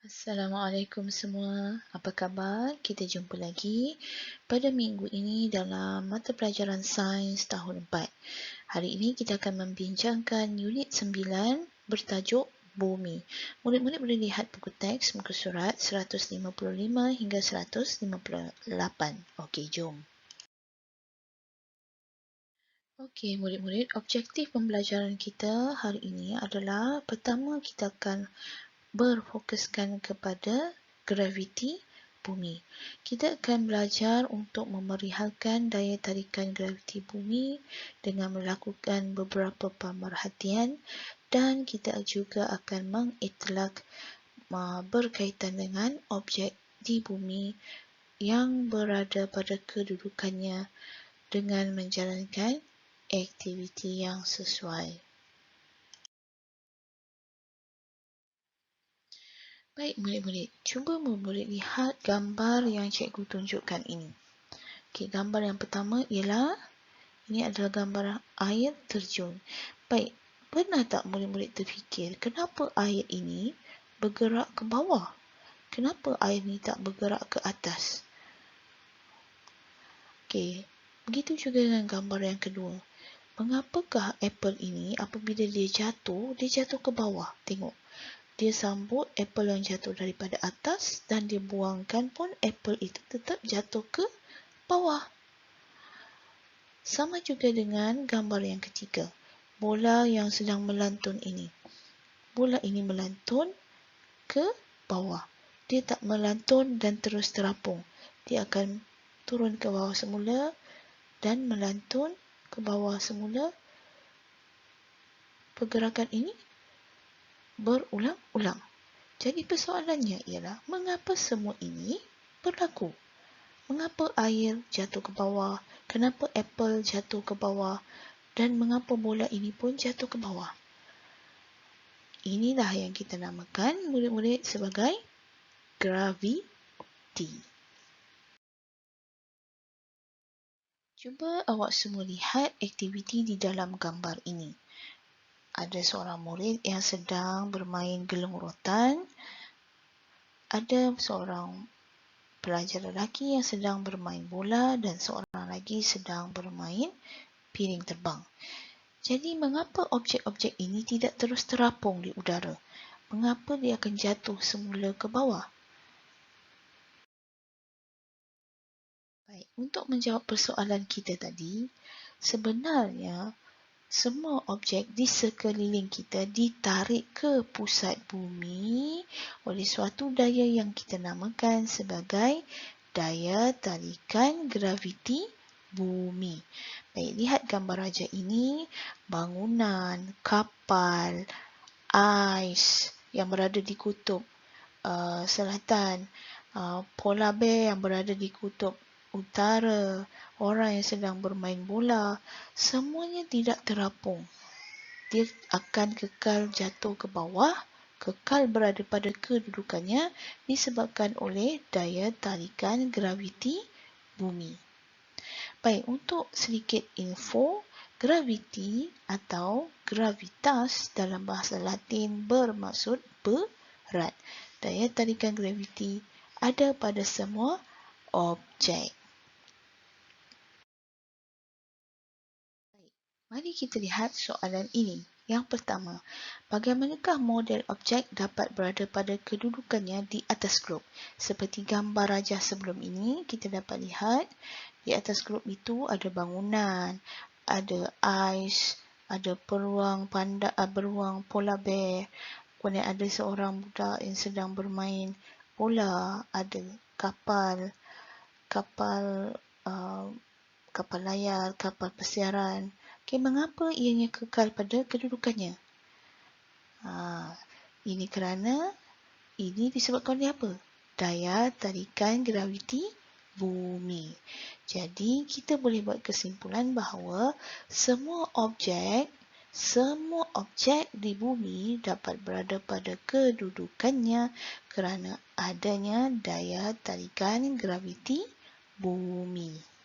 Assalamualaikum semua. Apa khabar? Kita jumpa lagi pada minggu ini dalam mata pelajaran Sains tahun 4. Hari ini kita akan membincangkan unit 9 bertajuk Bumi. Murid-murid boleh lihat buku teks muka surat 155 hingga 158. Okey, jom. Okey, murid-murid, objektif pembelajaran kita hari ini adalah pertama kita akan berfokuskan kepada graviti bumi. Kita akan belajar untuk memerihalkan daya tarikan graviti bumi dengan melakukan beberapa pemerhatian dan kita juga akan mengiktilak berkaitan dengan objek di bumi yang berada pada kedudukannya dengan menjalankan aktiviti yang sesuai. Baik murid-murid, cuba murid lihat gambar yang cikgu tunjukkan ini. Okey, gambar yang pertama ialah, ini adalah gambar air terjun. Baik, pernah tak murid-murid terfikir kenapa air ini bergerak ke bawah? Kenapa air ini tak bergerak ke atas? Okey, begitu juga dengan gambar yang kedua. Mengapakah apple ini apabila dia jatuh ke bawah? Tengok. Dia sambut apple yang jatuh daripada atas dan dia buangkan pun apple itu tetap jatuh ke bawah. Sama juga dengan gambar yang ketiga. Bola yang sedang melantun ini. Bola ini melantun ke bawah. Dia tak melantun dan terus terapung. Dia akan turun ke bawah semula dan melantun ke bawah semula. Pergerakan ini berulang-ulang. Jadi persoalannya ialah mengapa semua ini berlaku? Mengapa air jatuh ke bawah? Kenapa apple jatuh ke bawah? Dan mengapa bola ini pun jatuh ke bawah? Inilah yang kita namakan murid-murid sebagai graviti. Cuba awak semua lihat aktiviti di dalam gambar ini. Ada seorang murid yang sedang bermain gelung rotan. Ada seorang pelajar lelaki yang sedang bermain bola dan seorang lagi sedang bermain piring terbang. Jadi, mengapa objek-objek ini tidak terus terapung di udara? Mengapa dia akan jatuh semula ke bawah? Baik, untuk menjawab persoalan kita tadi, sebenarnya semua objek di sekeliling kita ditarik ke pusat bumi oleh suatu daya yang kita namakan sebagai daya tarikan graviti bumi. Baik, lihat gambar raja ini, bangunan, kapal, ais yang berada di kutub selatan, polar bear yang berada di kutub utara, orang yang sedang bermain bola, semuanya tidak terapung. Dia akan kekal jatuh ke bawah, kekal berada pada kedudukannya disebabkan oleh daya tarikan graviti bumi. Baik, untuk sedikit info, graviti atau gravitas dalam bahasa Latin bermaksud berat. Daya tarikan graviti ada pada semua objek. Mari kita lihat soalan ini. Yang pertama, bagaimanakah model objek dapat berada pada kedudukannya di atas glob? Seperti gambar rajah sebelum ini, kita dapat lihat di atas glob itu ada bangunan, ada ais, ada beruang polar bear, kemudian ada seorang budak yang sedang bermain bola, ada kapal uh, kapal layar, kapal pesiaran. Okay, mengapa ianya kekal pada kedudukannya? Ini kerana ini disebabkan oleh apa? Daya tarikan graviti bumi. Jadi, kita boleh buat kesimpulan bahawa semua objek di bumi dapat berada pada kedudukannya kerana adanya daya tarikan graviti bumi.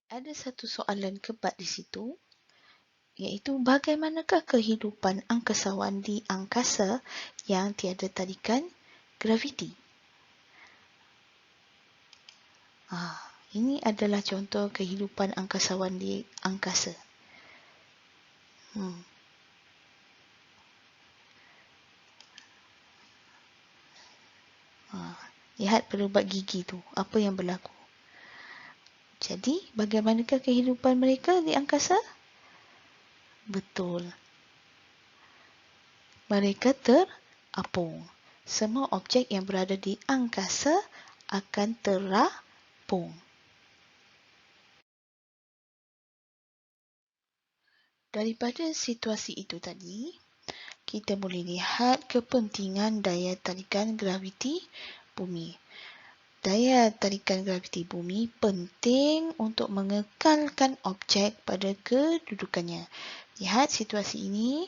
Ada satu soalan kebat di situ. iaitu bagaimanakah kehidupan angkasawan di angkasa yang tiada tarikan graviti. Ini adalah contoh kehidupan angkasawan di angkasa. Lihat perubat gigi tu, apa yang berlaku. Jadi, bagaimanakah kehidupan mereka di angkasa? Betul. Mereka terapung. Semua objek yang berada di angkasa akan terapung. Daripada situasi itu tadi, kita boleh lihat kepentingan daya tarikan graviti bumi. Daya tarikan graviti bumi penting untuk mengekalkan objek pada kedudukannya. Lihat situasi ini.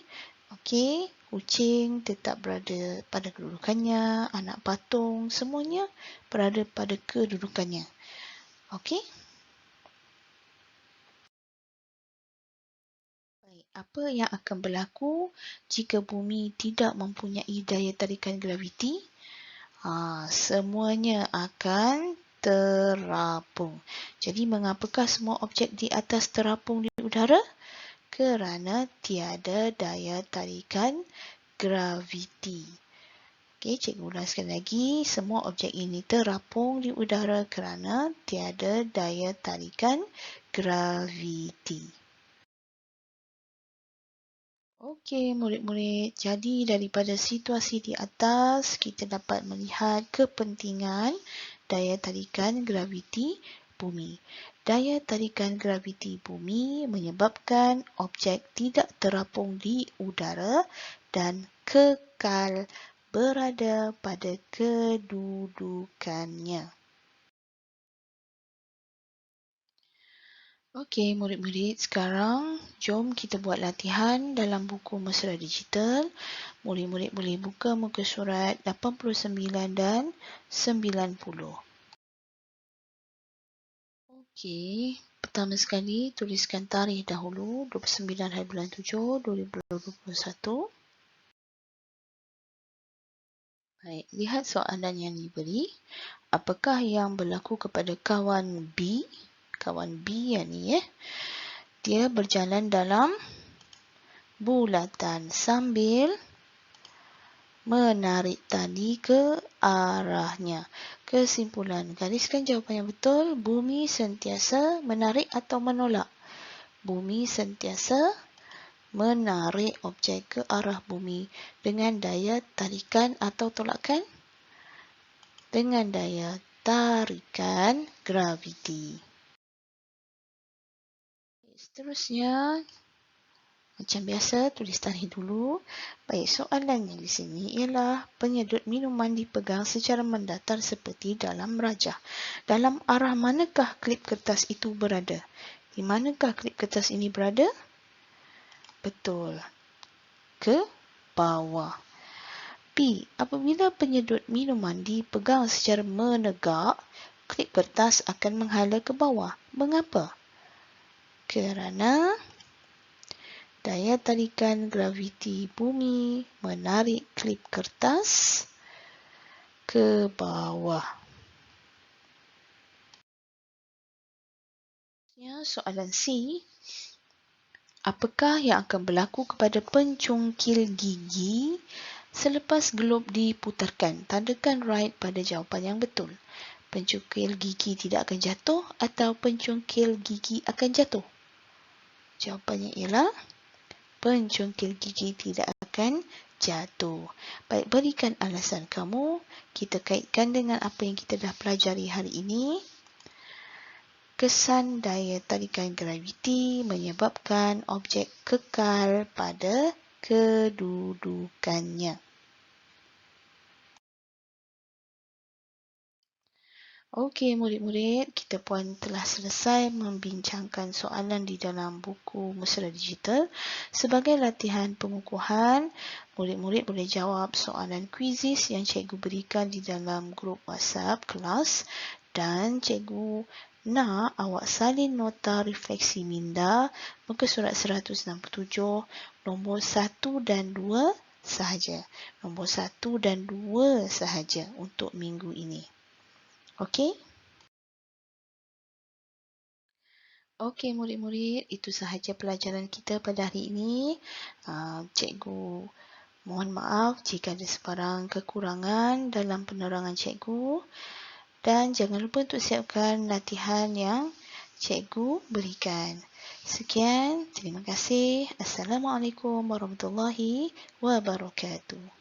Okey, kucing tetap berada pada kedudukannya, anak patung semuanya berada pada kedudukannya. Okey? Apa yang akan berlaku jika bumi tidak mempunyai daya tarikan graviti? Semuanya akan terapung. Jadi, mengapakah semua objek di atas terapung di udara? Kerana tiada daya tarikan graviti. Okey, cikgu ulang sekali lagi. Semua objek ini terapung di udara kerana tiada daya tarikan graviti. Okey, murid-murid. Jadi, daripada situasi di atas, kita dapat melihat kepentingan daya tarikan graviti bumi. Daya tarikan graviti bumi menyebabkan objek tidak terapung di udara dan kekal berada pada kedudukannya. Okey, murid-murid, sekarang jom kita buat latihan dalam buku Mesra Digital. Murid-murid boleh buka muka surat 89 dan 90. Okey, pertama sekali tuliskan tarikh dahulu, 29 hari bulan 7, 2021. Baik, lihat soalan yang diberi. Apakah yang berlaku kepada kawan B? Kawan B yang ni dia berjalan dalam bulatan sambil menarik tali ke arahnya. Kesimpulan, gariskan jawapan yang betul. Bumi sentiasa menarik atau menolak? Bumi sentiasa menarik objek ke arah bumi dengan daya tarikan atau tolakan? Dengan daya tarikan graviti. Seterusnya, macam biasa, tulis tarikh dulu. Baik, soalannya di sini ialah penyedut minuman dipegang secara mendatar seperti dalam rajah. Dalam arah manakah klip kertas itu berada? Di manakah klip kertas ini berada? Betul. Ke bawah. B. Apabila penyedut minuman dipegang secara menegak, klip kertas akan menghala ke bawah. Mengapa? Kerana daya tarikan graviti bumi menarik klip kertas ke bawah. Soalan C. Apakah yang akan berlaku kepada pencungkil gigi selepas glob diputarkan? Tandakan right pada jawapan yang betul. Pencungkil gigi tidak akan jatuh atau pencungkil gigi akan jatuh? Jawapannya ialah pencungkil gigi tidak akan jatuh. Baik, berikan alasan kamu. Kita kaitkan dengan apa yang kita dah pelajari hari ini. Kesan daya tarikan graviti menyebabkan objek kekal pada kedudukannya. Okey, murid-murid, kita pun telah selesai membincangkan soalan di dalam buku Mesra Digital. Sebagai latihan pengukuhan, murid-murid boleh jawab soalan kuisis yang cikgu berikan di dalam grup WhatsApp kelas dan cikgu nak awak salin nota refleksi minda muka surat 167 nombor 1 dan 2 sahaja. Nombor 1 dan 2 sahaja untuk minggu ini. Okey? Okey murid-murid, itu sahaja pelajaran kita pada hari ini. Cikgu mohon maaf jika ada sebarang kekurangan dalam penerangan cikgu. Dan jangan lupa untuk siapkan latihan yang cikgu berikan. Sekian, terima kasih. Assalamualaikum warahmatullahi wabarakatuh.